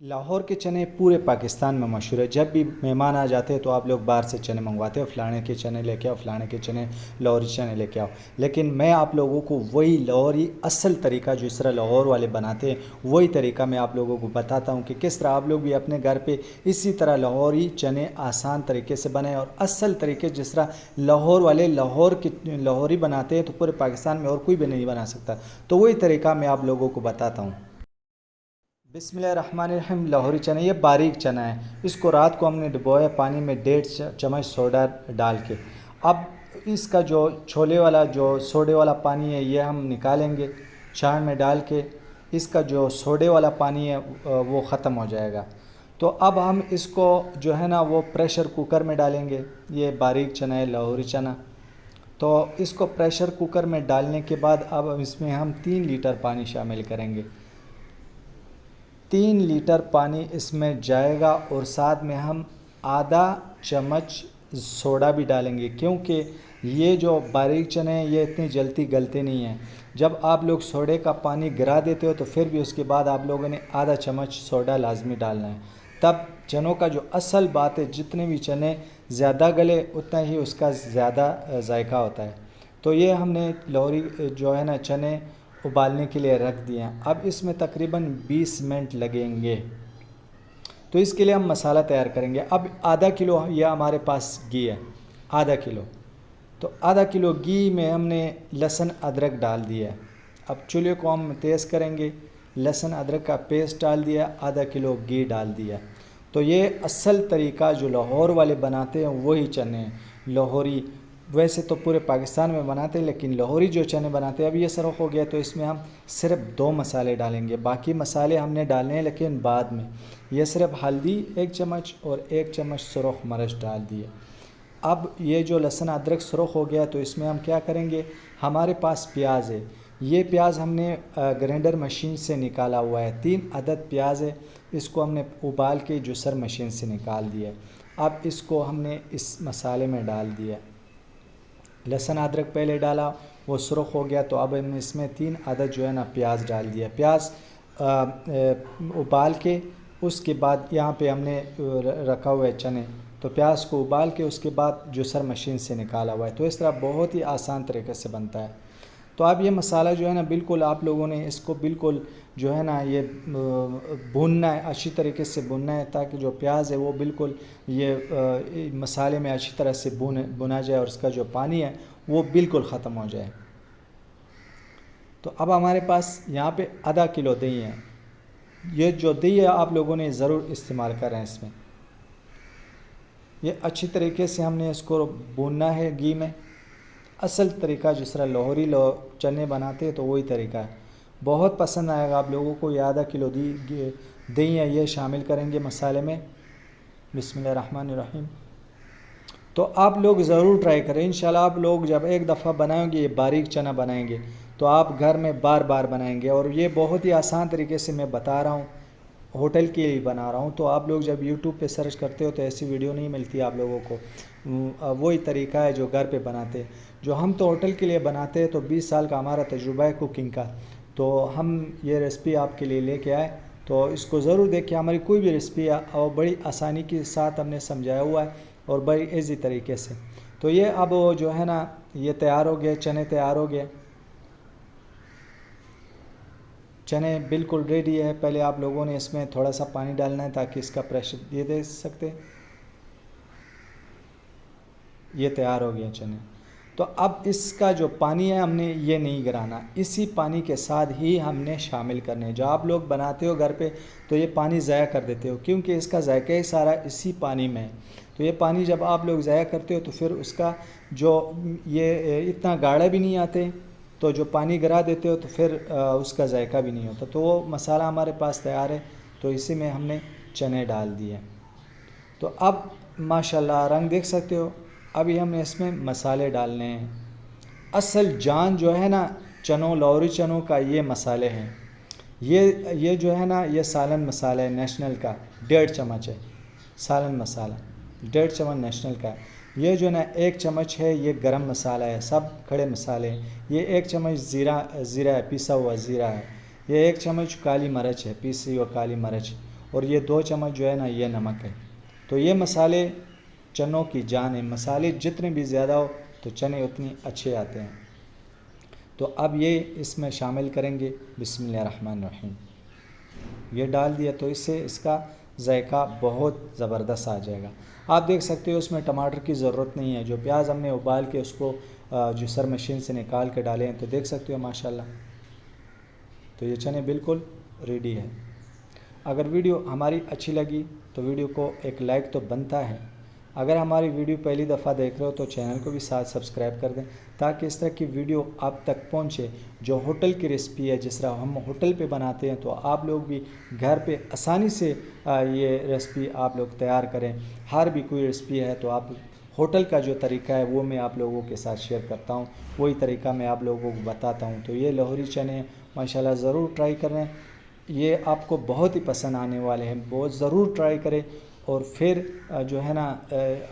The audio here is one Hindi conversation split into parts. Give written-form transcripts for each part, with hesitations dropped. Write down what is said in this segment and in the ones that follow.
लाहौर के चने पूरे पाकिस्तान में मशहूर है। जब भी मेहमान आ जाते हैं तो आप लोग बाहर से चने मंगवाते हो, फ़लाने के चने लेके आओ, फ़लाने के चने लाहौरी चने लेके आओ। लेकिन मैं आप लोगों को वही लाहौरी असल तरीका जिस तरह लाहौर वाले बनाते हैं वही तरीका मैं आप लोगों को बताता हूँ कि किस तरह आप लोग भी अपने घर पे इसी तरह लाहौरी चने आसान तरीके से बनाएं और असल तरीके जिस तरह लाहौर वाले लाहौरी बनाते हैं तो पूरे पाकिस्तान में और कोई भी नहीं बना सकता। तो वही तरीका मैं आप लोगों को बताता हूँ। बिस्मिल्लाहिर्रहमानिर्रहीम। लाहौरी चना, ये बारीक चना है। इसको रात को हमने डुबोया पानी में 1.5 चम्मच सोडा डाल के। अब इसका जो छोले वाला जो सोडे वाला पानी है ये हम निकालेंगे छान में डाल के। इसका जो सोडे वाला पानी है वो ख़त्म हो जाएगा। तो अब हम इसको जो है ना वो प्रेशर कुकर में डालेंगे। ये बारीक चना है लाहौरी चना। तो इसको प्रेशर कुकर में डालने के बाद अब इसमें हम 3 लीटर पानी शामिल करेंगे। 3 लीटर पानी इसमें जाएगा और साथ में हम आधा चम्मच सोडा भी डालेंगे, क्योंकि ये जो बारीक चने हैं ये इतनी जल्दी गलते नहीं हैं। जब आप लोग सोडे का पानी गिरा देते हो तो फिर भी उसके बाद आप लोगों ने आधा चम्मच सोडा लाजमी डालना है। तब चनों का जो असल बात है, जितने भी चने ज़्यादा गले उतना ही उसका ज़्यादा जायका होता है। तो ये हमने लाहौरी जो है ना चने उबालने के लिए रख दिए हैं। अब इसमें तकरीबन 20 मिनट लगेंगे। तो इसके लिए हम मसाला तैयार करेंगे। अब आधा किलो यह हमारे पास घी है, आधा किलो। तो आधा किलो घी में हमने लहसुन अदरक डाल दिया है। अब चूल्हे को हम तेज़ करेंगे, लहसुन अदरक का पेस्ट डाल दिया, आधा किलो घी डाल दिया। तो ये असल तरीका जो लाहौर वाले बनाते हैं वही चने हैं लाहौरी। वैसे तो पूरे पाकिस्तान में बनाते हैं लेकिन लाहौरी जो चने बनाते हैं। अब ये सरख हो गया तो इसमें हम सिर्फ 2 मसाले डालेंगे, बाकी मसाले हमने डालने हैं लेकिन बाद में। ये सिर्फ हल्दी 1 चम्मच और 1 चम्मच सुरख मिर्च डाल दिए। अब ये जो लहसुन अदरक सुरख हो गया तो इसमें हम क्या करेंगे, हमारे पास प्याज है। ये प्याज हमने ग्राइंडर मशीन से निकाला हुआ है। 3 अदद प्याज है, इसको हमने उबाल के जूसर मशीन से निकाल दिया। अब इसको हमने इस मसाले में डाल दिया। लहसुन अदरक पहले डाला, वो सुरख हो गया तो अब हमने इसमें 3 अदद जो है ना प्याज डाल दिया। प्याज उबाल के उसके बाद यहाँ पे हमने रखा हुआ है चने, तो प्याज को उबाल के उसके बाद जूसर मशीन से निकाला हुआ है। तो इस तरह बहुत ही आसान तरीके से बनता है। तो अब ये मसाला जो है ना बिल्कुल आप लोगों ने इसको बिल्कुल जो है ना ये भूनना है, अच्छी तरीके से भूनना है ताकि जो प्याज है वो बिल्कुल ये मसाले में अच्छी तरह से भुना जाए और उसका जो पानी है वो बिल्कुल ख़त्म हो जाए। तो अब हमारे पास यहाँ पे आधा किलो दही है। ये जो दही है आप लोगों ने ज़रूर इस्तेमाल करें इसमें। ये अच्छी तरीके से हमने इसको भूनना है घी में। असल तरीका जिस तरह लाहौरी चने बनाते हैं तो वही तरीका है। बहुत पसंद आएगा आप लोगों को। ये आधा किलो दही है ये शामिल करेंगे मसाले में। बिस्मिल्लाहिर्रहमानिर्रहीम। तो आप लोग ज़रूर ट्राई करें। इंशाल्लाह आप लोग जब एक दफ़ा बनाएंगे ये बारीक चना बनाएंगे तो आप घर में बार बार बनाएंगे। और ये बहुत ही आसान तरीके से मैं बता रहा हूँ, होटल के लिए बना रहा हूँ। तो आप लोग जब यूट्यूब पे सर्च करते हो तो ऐसी वीडियो नहीं मिलती आप लोगों को। वही तरीका है जो घर पे बनाते हैं। जो हम तो होटल के लिए बनाते हैं, तो 20 साल का हमारा तजुर्बा है कुकिंग का। तो हम ये रेसिपी आपके लिए लेके आए, तो इसको ज़रूर देखिए। हमारी कोई भी रेसिपी और बड़ी आसानी के साथ हमने समझाया हुआ है और बड़ी ईजी तरीके से। तो ये अब जो है ना ये तैयार हो गए, चने तैयार हो गए। चने बिल्कुल रेडी है। पहले आप लोगों ने इसमें थोड़ा सा पानी डालना है ताकि इसका प्रेशर ये दे सकते। ये तैयार हो गए चने। तो अब इसका जो पानी है हमने ये नहीं गिराना, इसी पानी के साथ ही हमने शामिल करने। जो आप लोग बनाते हो घर पे तो ये पानी ज़ाया कर देते हो, क्योंकि इसका जायका ही सारा इसी पानी में है। तो ये पानी जब आप लोग ज़ाया करते हो तो फिर उसका जो ये इतना गाढ़ा भी नहीं आते, तो जो पानी गिरा देते हो तो फिर उसका जायका भी नहीं होता। तो वो मसाला हमारे पास तैयार है, तो इसी में हमने चने डाल दिए। तो अब माशाल्लाह रंग देख सकते हो। अभी हमने इसमें मसाले डालने हैं। असल जान जो है ना चनों लाहौरी चनों का ये मसाले हैं। ये जो है ना ये सालन मसाला है नेशनल का, 1.5 चम्मच है सालन मसाला, 1.5 चम्मच नेशनल का है। ये जो ना 1 चम्मच है ये गरम मसाला है, सब खड़े मसाले हैं। ये 1 चम्मच ज़ीरा है, पिसा हुआ ज़ीरा है। ये 1 चम्मच काली मिर्च है, पीसी हुआ काली मिर्च। और ये 2 चम्मच जो है ना ये नमक है। तो ये मसाले चनों की जान है, मसाले जितने भी ज़्यादा हो तो चने उतनी अच्छे आते हैं। तो अब ये इसमें शामिल करेंगे। बिस्मिल्लाहिर्रहमानिर्रहीम, ये डाल दिया तो इससे इसका जायका बहुत ज़बरदस्त आ जाएगा। आप देख सकते हो उसमें टमाटर की ज़रूरत नहीं है, जो प्याज हमने उबाल के उसको जूसर मशीन से निकाल के डाले हैं, तो देख सकते हो माशाल्लाह। तो ये चने बिल्कुल रेडी है। अगर वीडियो हमारी अच्छी लगी तो वीडियो को एक लाइक तो बनता है। अगर हमारी वीडियो पहली दफ़ा देख रहे हो तो चैनल को भी साथ सब्सक्राइब कर दें, ताकि इस तरह की वीडियो आप तक पहुंचे जो होटल की रेसिपी है, जिस तरह हम होटल पे बनाते हैं, तो आप लोग भी घर पे आसानी से ये रेसिपी आप लोग तैयार करें। हर भी कोई रेसिपी है तो आप होटल का जो तरीका है वो मैं आप लोगों के साथ शेयर करता हूँ, वही तरीका मैं आप लोगों को बताता हूँ। तो ये लाहौरी चने माशाल्लाह ज़रूर ट्राई करें, ये आपको बहुत ही पसंद आने वाले हैं, बहुत ज़रूर ट्राई करें। और फिर जो है ना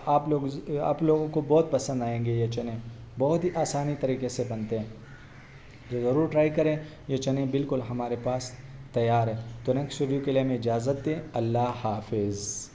आप लोगों को बहुत पसंद आएंगे। ये चने बहुत ही आसानी तरीके से बनते हैं, तो ज़रूर ट्राई करें। ये चने बिल्कुल हमारे पास तैयार है। तो नेक्स्ट वीडियो के लिए हमें इजाज़त दें। अल्लाह हाफिज़।